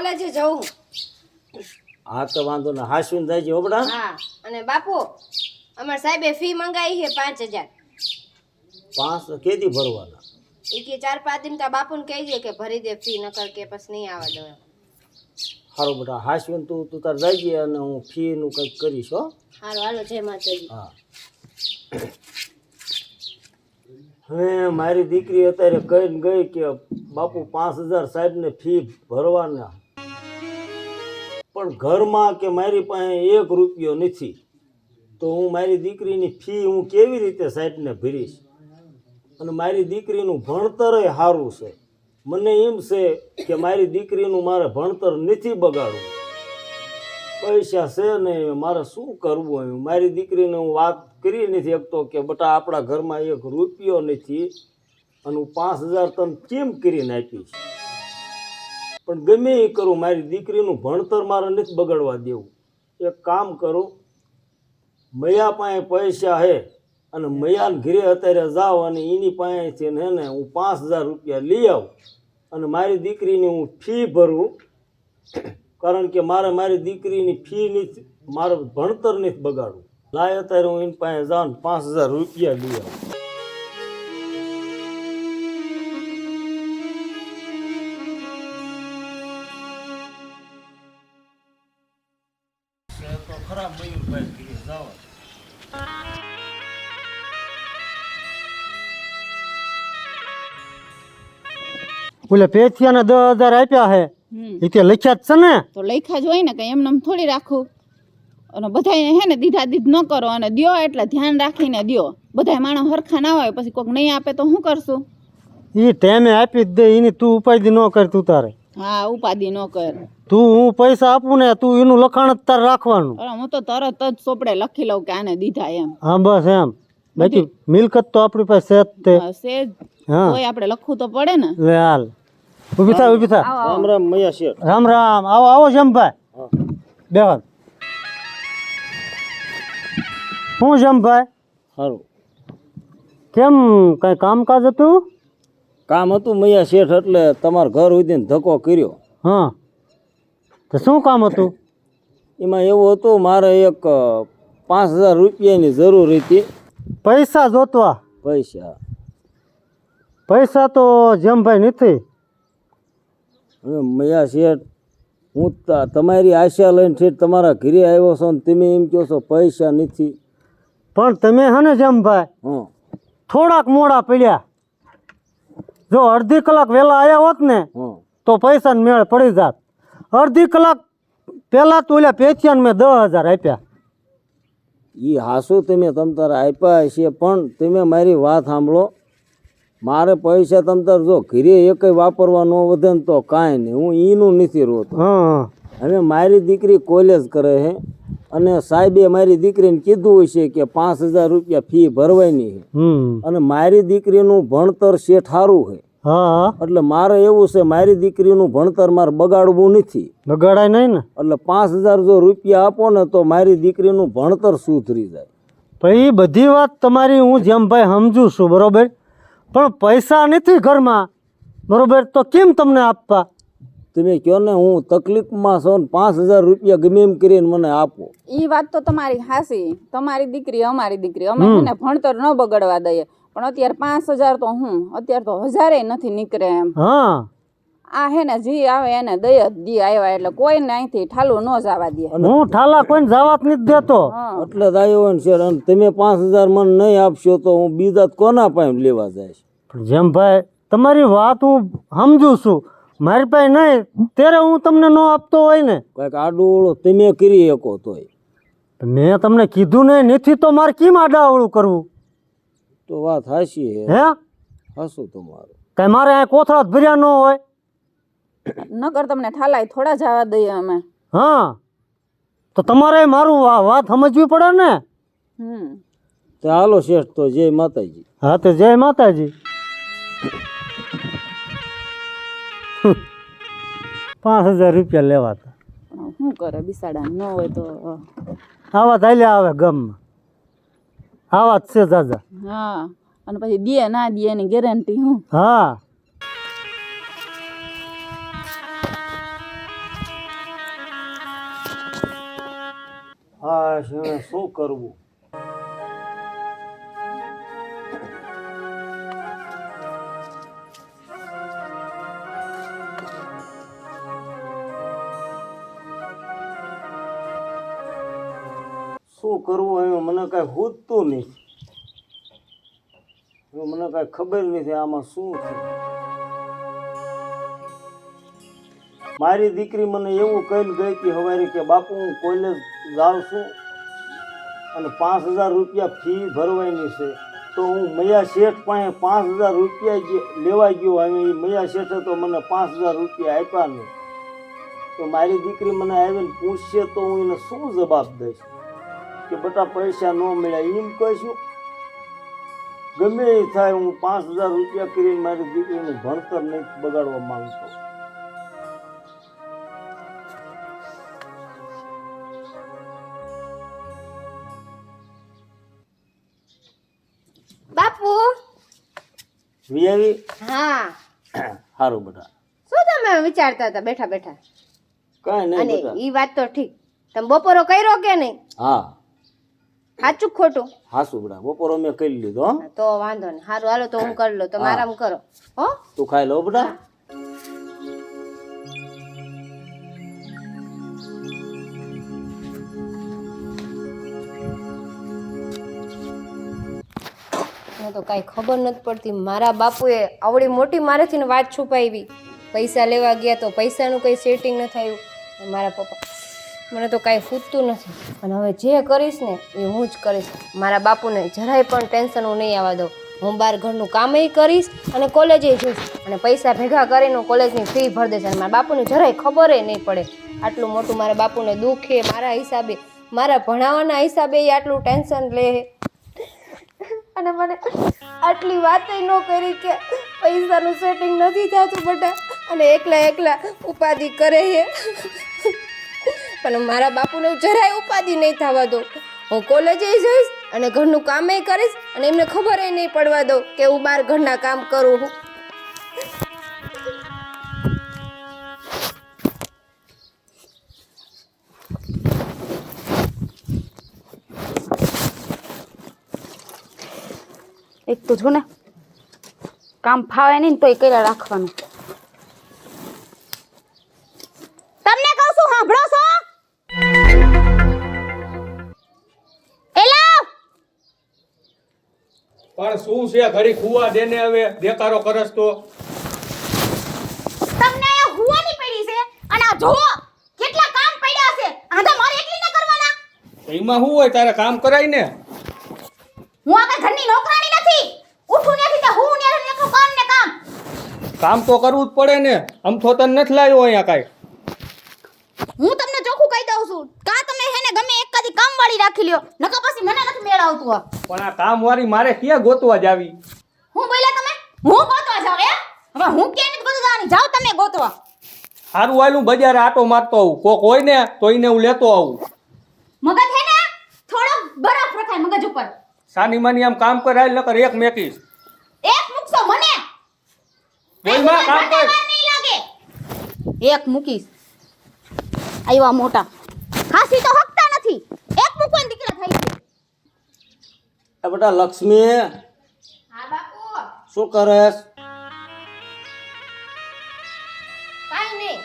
કોલેજે જવું. હા તો વાંધો ને હાસવીને જાય છે ઓબડા. હા અને બાપુ અમાર સાહેબે ફી મંગાઈ છે 5000. 5 કેદી ભરવાના? એ કે 4-5 દિન કા બાપુને કહેજે કે ભરી દે ફી, નકર કે પછી નહીં આવવા દો. સારું બેટા હાસવીને તું તાર જાય અને હું ફી નું કંઈક કરીશ હો. હાલો હાલો, જય માતાજી. હા હવે મારી દીકરી અત્યારે કહીને ગઈ કે બાપુ 5000 સાહેબને ફી ભરવાના, પણ ઘરમાં કે મારી પાસે 1 રૂપિયો નથી, તો હું મારી દીકરીની ફી હું કેવી રીતે સાહેબને ભરીશ? અને મારી દીકરીનું ભણતરય સારું છે. મને એમ છે કે મારી દીકરીનું મારે ભણતર નથી બગાડવું. પૈસા છે નહીં, મારે શું કરવું? એમ મારી દીકરીને હું વાત કરી નથી શકતો કે બેટા આપણા ઘરમાં 1 રૂપિયો નથી અને હું 5000 તને કેમ કરીને આપીશ? પણ ગમે એ કરું, મારી દીકરીનું ભણતર મારે નથી બગાડવા દેવું. એક કામ કરું, મયા પાસે પૈસા હે અને મયાને ઘરે અત્યારે જાઓ અને એની પાસેથી ને હું 5000 રૂપિયા લઈ આવું અને મારી દીકરીની હું ફી ભરું, કારણ કે મારે મારી દીકરીની ફી નથી, મારે ભણતર નથી બગાડવું. લાય અત્યારે હું એની પાસે જાઉં 5000 રૂપિયા લઈ આવું. તો ખરાબ મયુરભાઈ ઘરે જાવ. ઓલે પેથિયાને 10000 આપ્યા હે એ તે લખ્યા જ છે ને? તો લખ્યા જ હોય ને, કઈ એમને થોડી રાખું. અને બધાને હે ને દીધા દીધ ન કરો અને દ્યો એટલે ધ્યાન રાખીને દ્યો. બધા માણસ હરખા ના હોય, પછી કોઈક નહીં આપે તો શું કરશું? એ ટાઈમે આપી જ દે, એની તું ઉપાધિ ન કર. તું તારે હા ઉપાધિ ન કર. તું હું પૈસા આપું ને તું એનું લખાણ જ તારે રાખવાનું. અરે હું તો તરત જ ચોપડે લખી લઉં કે આને દીધા એમ. હા બસ એમ. બાકી મિલકત તો આપણી પાસે છે જ તે. સેજ હા તોય આપણે લખવું તો પડે ને. લે હાલ ઊભી થા ઊભી થા. રામ રામ મયા શેઠ. રામ રામ. આવો આવો જમભાઈ. બેહો. શું જમભાઈ? સારું કેમ કઈ કામકાજ હતું? કામ હતું મયા શેઠ, એટલે તમારા ઘર સુધીને ધક્કો કર્યો. હા તો શું કામ હતું? એમાં એવું હતું, મારે એક 5000 રૂપિયાની જરૂર હતી. પૈસા જોતવા? પૈસા તો જમભાઈ નથી. હવે મયા શેઠ, હું તમારી આશા લઈને ઠેઠ તમારા ઘરે આવ્યો છો ને તમે એમ કહો છો પૈસા નથી. પણ તમે હે ને જમભાઈ હં થોડાક મોડા પડ્યા. જો અડધી કલાક વહેલા આવ્યા હોત ને હં તો પૈસાને મેળ પડી જાત. અડધી કલાક પહેલા તો ઓલા પેથિયાને મેં 10000 આપ્યા. એ હાસું તમે તમતારે આપ્યા છે, પણ તમે મારી વાત સાંભળો. મારે પૈસા તમતાર જો ઘરે એકય વાપરવા ન વધે ને તો કાંઈ નહીં, હું એનું નથી રોતો. હા હવે મારી દીકરી કોલેજ કરે છે અને સાહેબે મારી દીકરીને કીધું હોય છે કે 5000 રૂપિયા ફી ભરવાની છે. અને મારી દીકરીનું ભણતર શેઠ સારું છે, હા એટલે મારે એવું છે મારી દીકરીનું ભણતર મારે બગાડવું નથી. બગાડાય નહીં ને? એટલે 5000 જો રૂપિયા આપો ને તો મારી દીકરીનું ભણતર સુધરી જાય. ભાઈ બધી વાત તમારી હું જમભાઈ સમજુ છું, બરોબર, પણ પૈસા નથી ઘરમાં, બરોબર, તો કેમ તમને આપવા? તમે કહો ને, હું તકલીફમાં છો ને 5000 રૂપિયા ગમે એમ કરીને મને આપો. ઈ વાત તો તમારી હાસી. તમારી દીકરી અમારી દીકરી, અમે એને ભણતર ન બગડવા દઈએ. પણ અત્યારે 5000 તો અત્યારે તો 1000 નથી નીકળે એમ. હા આ હે ને જી આવે એને દય જ દી આવ્યા, એટલે કોઈને અહીંથી ઠાલું ન જવા દે. હું ઠાલા કોઈને જવા જ નથી દેતો. એટલે જ આવ્યો ને શેર, અને તમે 5000 મને નહીં આપશો તો હું બીજા કોના પાસે લેવા જઈશ? જમભાઈ તમારી વાત હું સમજુ છું, મારી પાસે નહીં ત્યારે હું તમને ન આપતો હોય ને. કંઈક આડું તમે કરી શકો તોય. મેં તમને કીધું ને નથી તો મારે કેમ આડાવળું કરવું? તો વાત હાસી હે. હે હાસું તમારું. કઈ મારે આ કોથળા જ ભર્યા ન હોય? નકર તમને ઠાલાય થોડા જવા દઈએ અમે. હા તો તમારે મારું વાત સમજવી પડે ને. તો હાલો શેઠ, તો જય માતાજી. હા તો જય માતાજી. 5000 રૂપિયા લેવાતા. શું કરે બિસાડા, ન હોય તો આવા ચાલ્યા આવે ગામમાં, આવા જ છે દાદા. હા અને પછી દે ના દે એની ગેરંટી હું? હા આકાશ હવે શું કરવું? શું કરવું હવે મને કાંઈ સૂઝતું નહીં. હવે મને કાંઈ ખબર નથી આમાં શું છે. મારી દીકરી મને એવું કહીને ગઈ કે હવારી કે બાપુ હું કોલેજ જાઉં છું અને 5000 રૂપિયા ફી ભરવાની છે. તો હું મૈયા શેઠ પાસે 5000 રૂપિયા લેવા ગયો. હવે એ મૈયા શેઠે તો મને 5000 રૂપિયા આપ્યા નહીં. તો મારી દીકરી મને આવીને પૂછશે તો હું એને શું જવાબ દઈશ કે બેટા પૈસા ન મળ્યા એમ કહીશું? ગમે એ થાય, હું 5000 રૂપિયા કરીને મારી દીકરીનું ભણતર નહીં બગાડવા માંગતો. બાપુ વિયાવી હા સારું બેટા. શું તમે વિચારતા હતા બેઠા બેઠા? કાંઈ નહીં અને બેટા. ઈ વાત તો ઠીક, તમે બપોરો કર્યો કે નહીં? હા સાચું ખોટું? હાસું બેટા, બપોરો મેં કરી લીધો. હો તો વાંધો નહીં, સારું હાલો તો હું કરી લઉં, તમે હા. આરામ કરો હો. તું ખાઈ લો બેટા. મને તો કાંઈ ખબર નથી પડતી, મારા બાપુએ આવડી મોટી મારેથી ને વાત છુપાવી. પૈસા લેવા ગયા તો પૈસાનું કંઈ સેટિંગ ન થયું. અને મારા પપ્પા, મને તો કાંઈ ફૂટતું નથી. અને હવે જે કરીશ ને એ હું જ કરીશ. મારા બાપુને જરાય પણ ટેન્શન હું નહીં આવવા દઉં. હું બહાર ઘરનું કામય કરીશ અને કોલેજે જઈશ અને પૈસા ભેગા કરીને હું કોલેજની ફી ભરી દઈશ. અને મારા બાપુને જરાય ખબરે નહીં પડે. આટલું મોટું મારા બાપુને દુઃખ છે મારા હિસાબે, મારા ભણાવવાના હિસાબે એ આટલું ટેન્શન લે. અને મને આટલી વાતય ન કરી કે પૈસાનું સેટિંગ નથી થતું બેટા, અને એકલા એકલા ઉપાધિ કરે છે. પણ મારા બાપુને જરાય ઉપાધિ નહીં થવા દઉં. હું કોલેજે જઈશ અને ઘરનું કામય કરીશ અને એમને ખબરય નહીં પડવા દઉં કે હું બહાર ઘરના કામ કરું છું. એક તો જો ને કામ ફાવે નહીં તો એ કર્યા રાખવાનું. તમને કહું છું સાંભળો છો? એલા પણ શું છે ઘડી ખુવા દેને હવે દેકારો કરસ તો તમને આ હુવાની પડી છે અને આ જો કેટલા કામ પડ્યા છે. આધા મારે એકલીને કરવાના. એમાં શું હોય, તારે કામ કરાય ને. હું આ કઈ ઘરની નોકરાણી નથી. ઉઠું નથી તો હું ને એકલું કામ ને કામ. કામ તો કરવું જ પડે ને. આમ તો તને નથી લાવ્યો અહીંયા કાંઈ. હું તમને ચોખ્ખું કહી દઉં છું, કા તમે હેને ગમે એકાદી કામવાળી રાખી લ્યો, નકર પછી મને નથી મેળ આવતું. આ પણ આ કામવાળી મારે ક્યાં ગોતવા જાવી? હું બોલ્યા તમે? હું ગોતવા જાવ એમ? હવે હું કે નથી ગોતવા જવાની, જાવ તમે ગોતવા. સારું હાલું બજારે આટો મારતો આવું, કોક હોય ને તો એને હું લેતો આવું. મગજ હે ને થોડો બરફ રખાય મગજ ઉપર. સાની માની આમ કામ કરાય નકર એક મેકીશ. એક મૂકશો મને બોલમાં કામ કર. વાર નહીં લાગે. એક મૂકીશ. આવ્યા મોટા ખાસી તો હકતા નથી. એક મૂકવાની દીકરા થઈ છે. એ બેટા લક્ષ્મી, હા બાપુ, શું કરેશ? કાંઈ નહીં.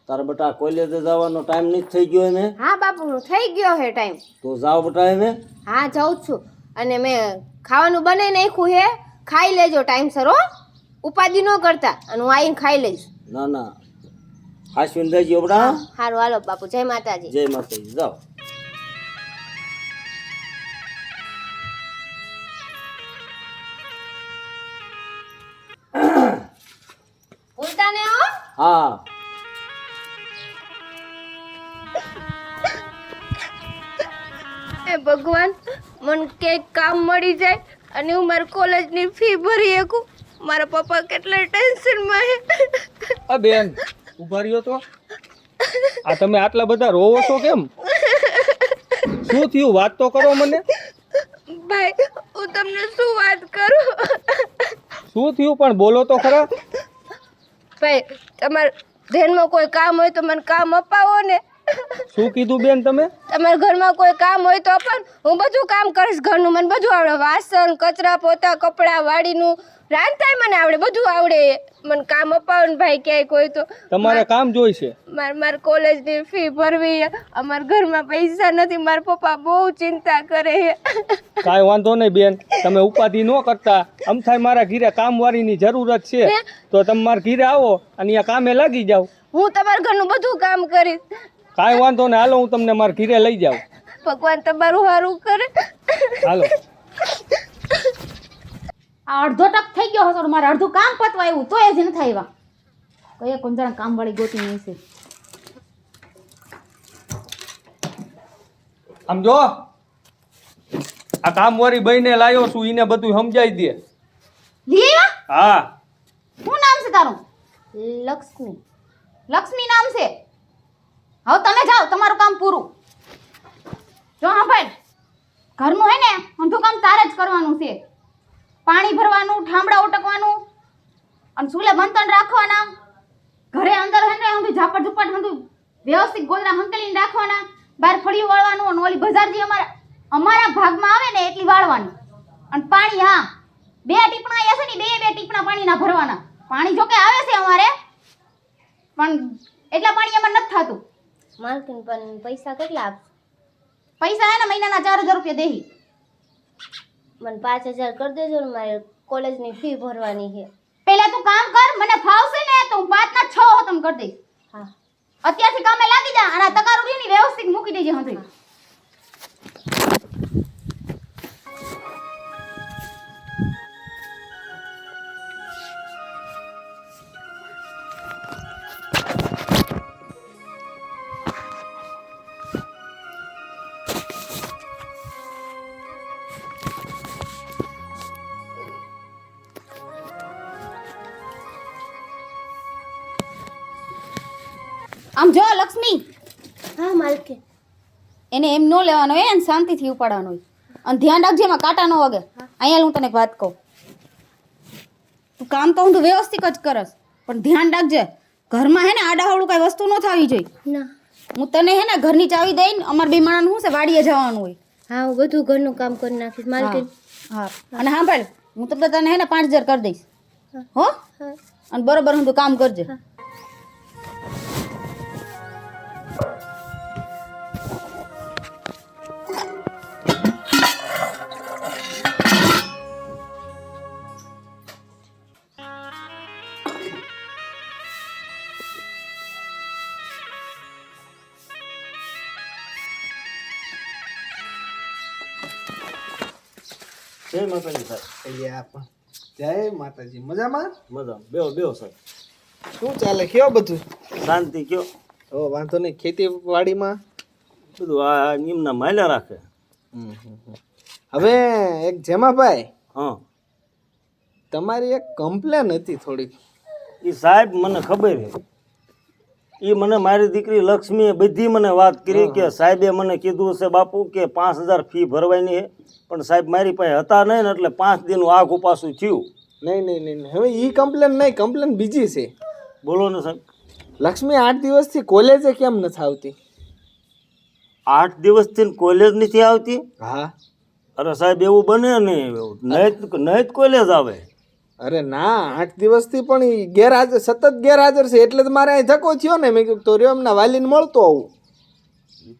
તારે બેટા કોલેજે જવાનો ટાઈમ નથી થઈ ગયો એને? હા બાપુ, થઈ ગયો હે ટાઈમ. તો જાઓ બેટા હવે. હા જાઉં છું. અને મેં ખાવાનું બનાવી નાખ્યું હે, ખાઈ લેજો ટાઈમસર હો. ઉપાધિ ન કરતા, અને હું આવીને ખાઈ લઈશ. ના ના, હાસવીને જઈજો બેટા. સારું હાલો બાપુ, જય માતાજી. જય માતાજી. જાઓ. ભૂલતા ને હો. હા એ ભગવાન, મને ક્યાંક કામ મળી જાય અને હું મારી કોલેજની ફી ભરી શકું. મારા પપ્પા કેટલા ટેન્શનમાં હે. આ બેન ઉભા રહ્યો તો. આ તમે આટલા બધા રોવો છો કેમ? શું થયું, વાત તો કરો મને. ભાઈ, હું તમને શું વાત કરું? શું થયું પણ બોલો તો ખરા. ભાઈ, તમારા ધ્યાનમાં કોઈ કામ હોય તો મને કામ અપાવો ને. શું કીધું બેન તમે? તમારા ઘરમાં કોઈ કામ હોય તો પણ હું બધું કામ કરીશ ઘરનું, મને બધું આવડે, વાસણ, કચરા, પોતા, કપડાં, વાડીનું, રાંધતાય મને આવડે, બધું આવડે. મને કામ અપાવો ને ભાઈ ક્યાંય કોઈ તો. તમારે કામ જોઈશે? માર કોલેજની ફી ભરવી, અમારા ઘરમાં પૈસા નથી, મારા પપ્પા બહુ ચિંતા કરે છે. કાંઈ વાંધો નહીં બેન, તમે ઉપાધિ ન કરતા. આમ થાય મારા ઘીરે કામવાળીની જરૂરત છે તો તમે મારા ઘીરે આવો અને અહીંયા કામે લાગી જાઓ. હું તમારા ઘરનું બધું કામ કરીશ. કાંઈ વાંધો નહીં, હાલો હું તમને મારા ઘીરે લઈ જાઉં. ભગવાન તમારું સારું કરે. હાલો. આ અડધો ટક થઈ ગયો હશે, મારે અડધું કામ પતવા આવ્યું તોય જ નથી આવ્યા. કયા કોણ કામવાળી ગોતી નહીં છે. આમ જો, આ કામવાળી બહીને લાવ્યો છું, એને બધું સમજાઈ દે. લઈ આવ્યા? હા. શું નામ છે તારું? લક્ષ્મી. લક્ષ્મી નામ છે. હવે તમે જાઓ, તમારું કામ પૂરું. જો હા ભાઈ, ઘરનું હે ને ઊંધું કામ તારે જ કરવાનું છે. પાણી ભરવાનું, ઠામડા ઉટકવાનું અને ચૂલે બંતણ રાખવાના. ઘરે અંદર હે ને ઊંધું ઝાપટ ઝુપટ ઊંધું વ્યવસ્થિત ગોદડા હંકેલીને રાખવાના. બહાર ફળિયું વાળવાનું અને ઓલી બજાર જે અમારા ભાગમાં આવે ને એટલી વાળવાની. અને પાણી, હા, 2 ટીપણા આવ્યા છે ને, 2 ટીપણા પાણીના ભરવાના. પાણી જોકે આવે છે અમારે, પણ એટલા પાણી એમાં નથી થતું. માલકીન પણ પૈસા કેટલા આપશે? પૈસા હે ને મહિનાના 4000 રૂપિયા દેહી. મને 5000 કરી દેજો ને, મારે કોલેજની ફી ભરવાની છે. પહેલા તું કામ કર, મને ફાવશે ને તો હું 5 ના 6 ખતમ કરી દઈશ. હા. અત્યારથી કામે લાગી જા અને આ તગારું રીની વ્યવસ્થિત મૂકી દેજે હંધરી. આમ જો લક્ષ્મી, હા માલકીન. એને એમ ન લેવાનો હોય, એને શાંતિથી ઉપાડવાનો હોય. અને ધ્યાન રાખજે એમાં કાંટા ન વાગે. અહીંયા હું તને એક વાત કહું, તું કામ તો હું વ્યવસ્થિત જ કરસ, પણ ધ્યાન રાખજે ઘરમાં હે ને આડાહવળું કઈ વસ્તુ ન થવી જોઈએ. ના. હું તને હે ને ઘરની ચાવી દઈને અમાર બે માણસનું શું છે વાડીએ જવાનું હોય. હા, હું બધું ઘરનું કામ કરી નાખીશ માલકીન. હા, અને સાંભળ, હું તો તને હે ને 5000 કરી દઈશ. હો, હા. અને બરોબર હું કામ કરજે. જય માતાજી સાહેબ. જય માતાજી. મજામાં? મજા. બેહો સાહેબ. શું ચાલે? કયો બધું? શાંતિ કયો? ઓ વાંધો નહીં. ખેતીવાડીમાં બધું આ નિમના માલ્યા રાખે. હવે એક જેમાભાઈ, હા. તમારી એક કમ્પ્લેન હતી થોડીક. એ સાહેબ મને ખબર છે. એ મને મારી દીકરી લક્ષ્મીએ બધી મને વાત કરી કે સાહેબે મને કીધું છે બાપુ કે 5000 ફી ભરવાની છે, પણ સાહેબ મારી પાસે હતા નહીં ને એટલે 5 દિનનું આઘું પાછું થયું. નહીં. હવે એ કમ્પ્લેન નહીં, કમ્પ્લેન બીજી છે. બોલો ને સાહેબ. લક્ષ્મી 8 દિવસથી કોલેજે કેમ નથી આવતી? 8 દિવસથી કોલેજ નથી આવતી? હા. અરે સાહેબ એવું બને નહીં કોલેજ આવે. અરે ના, 8 દિવસથી પણ ઈ ગેરહાજર, સતત ગેરહાજર છે. એટલે જ મારે અહીં ધક્કો થયો ને. મેં કીધું તો રહ્યો એમના વાલીને મળતો આવું.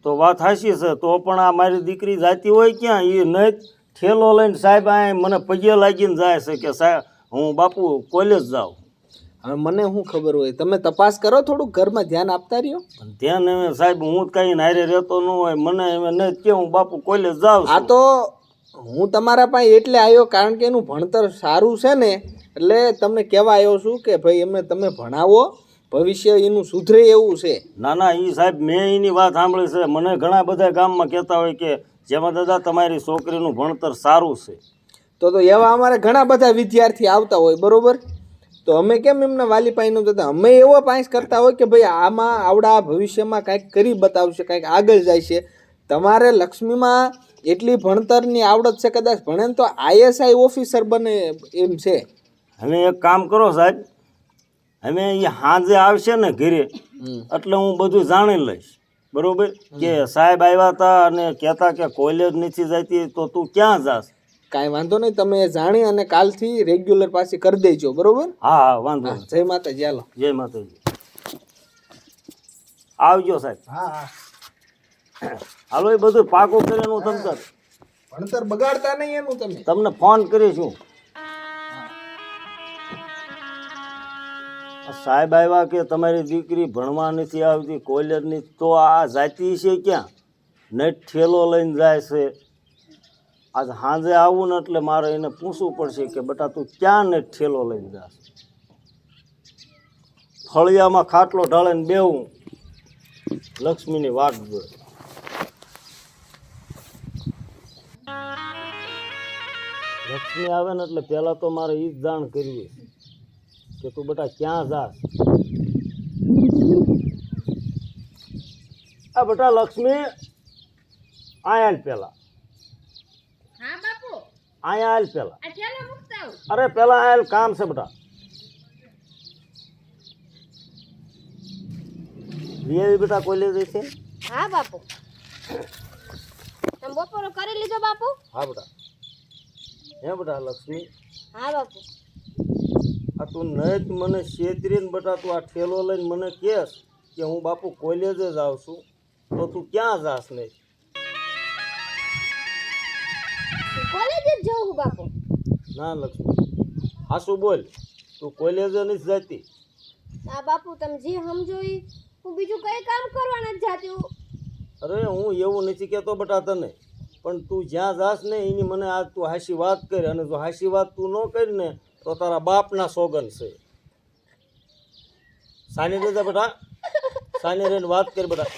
તો વાત હાચી છે, તો પણ આ મારી દીકરી જાતી હોય ક્યાં? એ નહીં ઠેલો લઈને સાહેબ આ મને પગે લાગીને જાય છે કે સાહેબ હું બાપુ કોલેજ જાઉં. હવે મને શું ખબર હોય? તમે તપાસ કરો, થોડુંક ઘરમાં ધ્યાન આપતા રહ્યો. ધ્યાન હવે સાહેબ હું કઈ નારે રહેતો ન હોય, મને હવે નહીં કે હું બાપુ કોલેજ જાઉં. આ તો હું તમારા પાસે એટલે આવ્યો કારણ કે એનું ભણતર સારું છે ને, એટલે તમને કહેવા આવ્યો છું કે ભાઈ એમને તમે ભણાવો, ભવિષ્ય એનું સુધરે એવું છે. ના એ સાહેબ મેં એની વાત સાંભળી છે. મને ઘણા બધા ગામમાં કહેતા હોય કે જેમાં દાદા તમારી છોકરીનું ભણતર સારું છે. તો એવા અમારે ઘણા બધા વિદ્યાર્થી આવતા હોય, બરોબર? તો અમે કેમ એમના વાલી પાઈનું જતા, અમે એવો પાસ કરતા હોય કે ભાઈ આમાં આવડા ભવિષ્યમાં કાંઈક કરી બતાવશે, કાંઈક આગળ જાય છે. તમારે લક્ષ્મીમાં એટલી ભણતરની આવડત છે, કદાચ ભણે ને તો ISI ઓફિસર બને એમ છે. હવે એક કામ કરો સાહેબ, હવે એ સાંજે આવશે ને ઘરે એટલે હું બધું જાણી લઈશ. બરોબર કે સાહેબ આવ્યા હતા અને કહેતા કે કોલેજ નથી જતી તો તું ક્યાં જાસ? કાંઈ વાંધો નહીં, તમે એ જાણી અને કાલથી રેગ્યુલર પાછી કરી દેજો, બરોબર? હા હા વાંધો નહીં. જય માતાજી, હાલો. જય માતાજી. આવજો સાહેબ. હા હા, હાલો એ બધું પાકું કરેલું તમતર ભણતર બગાડતા નહીં એનું તમે. તમને ફોન કરીશું. આ સાહેબ આવ્યા કે તમારી દીકરી ભણવા નથી આવતી કોલેજની, તો આ જાતી છે ક્યાં? નેટ ઠેલો લઈને જાય છે. આજ સાંજે આવું ને એટલે મારે એને પૂછવું પડશે કે બેટા તું ક્યાં નેટ ઠેલો લઈને જાશ? ફળિયામાં ખાટલો ઢાળીને બેહું લક્ષ્મીની વાટ જોઈ. લક્ષ્મી આવે ને એટલે પહેલાં તો મારે એ જ જાણ કરવી કે તું બેટા ક્યાં જાશ? આ બેટા લક્ષ્મી આયા હાલ પહેલાં, હા બાપુ આયા હાલ પહેલાં. આ ઠેલો મૂકતા આવું. અરે પહેલાં આયા હાલ, કામ છે બેટા. રિયાવી બેટા કોલેજ છે? હા બાપુ. તમે બપોરો કરી લીધો બાપુ? હા બેટા. હે બેટા લક્ષ્મી, હા બાપુ. આ તું નહીં મને છેતરીને બેટા તું આ ઠેલો લઈને મને કહેશ કે હું બાપુ કોલેજે જ આવું છું, તો તું ક્યાં જાસ નહીં? કોલેજ જ જવું બાપુ. ના લક્ષ્મી, હાસું બોલ, તું કોલેજે નથી જતી? હા બાપુ, તમે જે સમજો ઈ. હું બીજું કઈ કામ કરવા નથી જાતી હું. અરે હું એવું નથી કહેતો બેટા તને, પણ તું જ્યાં જાસ ને એની મને આજ તું હાસી વાત કરી, અને જો હાસી વાત તું ન કરી ને તો તારા બાપના સોગન છે. સાની રહે બેટા, સાની રહીને વાત કરી બેટા.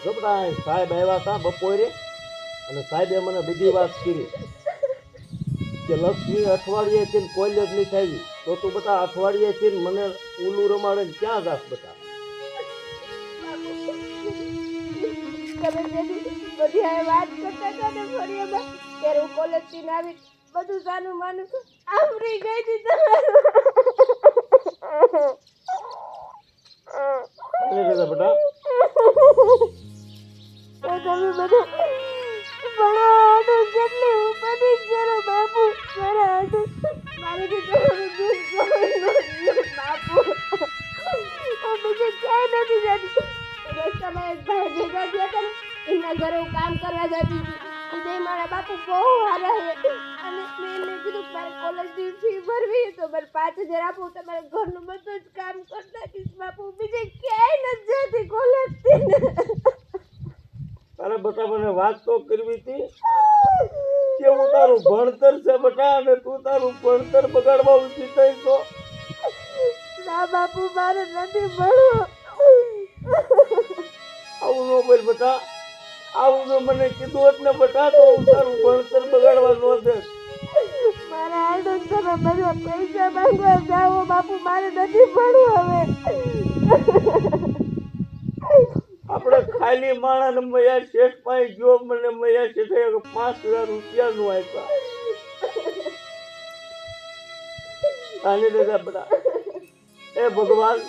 જો બેટા સાહેબ આવ્યા હતા બપોરે અને સાહેબે મને બધી વાત કરી કે લક્ષ્મી અઠવાડિયેથી કોલેજ નથી આવી, તો તું બેટા અઠવાડિયેથી મને ઉલું રમાડે ક્યાં જાસ બેટા? તમે બધી આ વાત કરતા હતા ને ફળિયામાં, ત્યારે હું કોલેજ થી આવી બધું સાનું માનું આવરી ગઈ હતી તમારું. બેટા તમે બધા ભણવા હાટું કેટલી ઉપાધિ કરો બાપુ. મારા હાટું મારાથી તમારું દુઃખ કોઈ નહોતું બાપુ. હું બીજે ક્યાંય નથી જતી. રસ્તામાં એક ભાઈ ભેગા થયા હતા ને, એમના ઘરે હું કામ કરવા જતી હતી. ઉદય મારા બાપુ બહુ સારા છે, અને મેં એમને કીધું મારે કોલેજની ફી ભરવી તો મારે 5000 આપો, તમારે ઘરનું બધું જ કામ કરી નાખીશ બાપુ. બીજે ક્યાંય નથી જતી કોલેજથી. અરે બેટા મને વાત તો કરવી હતી કે હું તારું ભણતર છે બેટા, અને તું તારું ભણતર બગાડવા ઉભી થઈ તો? ના બાપુ, મારે નથી ભણવું. આવું ન બોલ બેટા, આવું જો મને કીધું હોત ને બેટા તો હું તારું ભણતર બગાડવા ન દે. મારા હાડો તમે બધા પૈસા માંગવા જાઓ બાપુ, મારે નથી ભણવું હવે. આપણે ખાલી માણસ મયા શેઠ પાસે ગયો, મને મયા શેઠે 5000 રૂપિયાનું આપ્યા. આને દેતા બેટા. એ ભગવાન,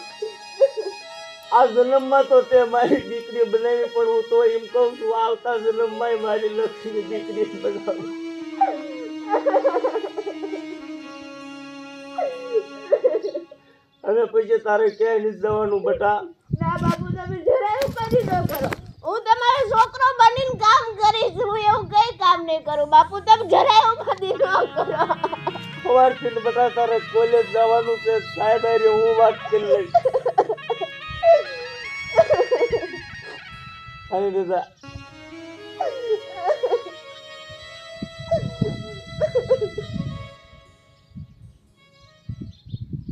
આ જન્મમાં તો તે મારી દીકરી બનાવી, પણ હું તો એમ કહું છું આવતા જન્મમાં મારી લક્ષ્મી દીકરી બનાવી. અને પછી તારે ક્યાંય નથી જવાનું બેટા. ના બાપુ, તમે જરાય ઉપાધિ ન કરો. હું તમારો છોકરો બનીને કામ કરીશ. હું એવું કઈ કામ નહીં કરું બાપુ. તમે જરાય ઉપાધિ ન કરો. સવારથી બેટા તારે કોલેજ જવાનું છે, સાહેબ હારે હું વાત કરી લઈશ. અને દાદા